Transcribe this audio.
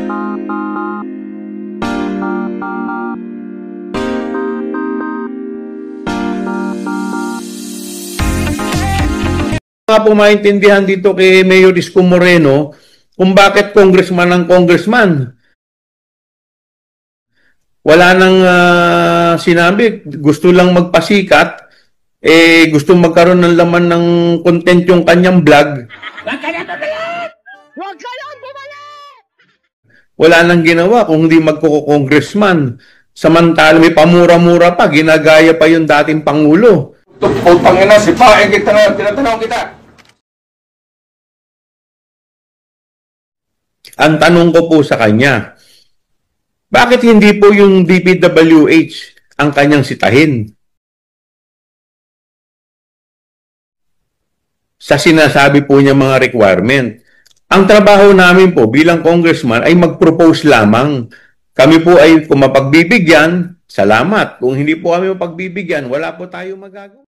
Nga po maintindihan dito kay Mayor Isko Moreno kung bakit congressman ang congressman. Wala nang sinabi, gusto lang magpasikat, gusto magkaroon ng laman ng content yung kanyang vlog. Huwag ka na bumalik! Huwag ka na bumalik! Wala nang ginawa kung hindi magko-congressman. Samantala may pamura-mura pa, ginagaya pa yung dating Pangulo. Putang ina, sipain kita na, tinatanong kita. Ang tanong ko po sa kanya, bakit hindi po yung DPWH ang kanyang sitahin? Sa sinasabi po niya mga requirement. Ang trabaho namin po bilang congressman ay mag-propose lamang. Kami po ay kung mapagbibigyan, salamat. Kung hindi po kami mapagbibigyan, wala po tayo magagawa.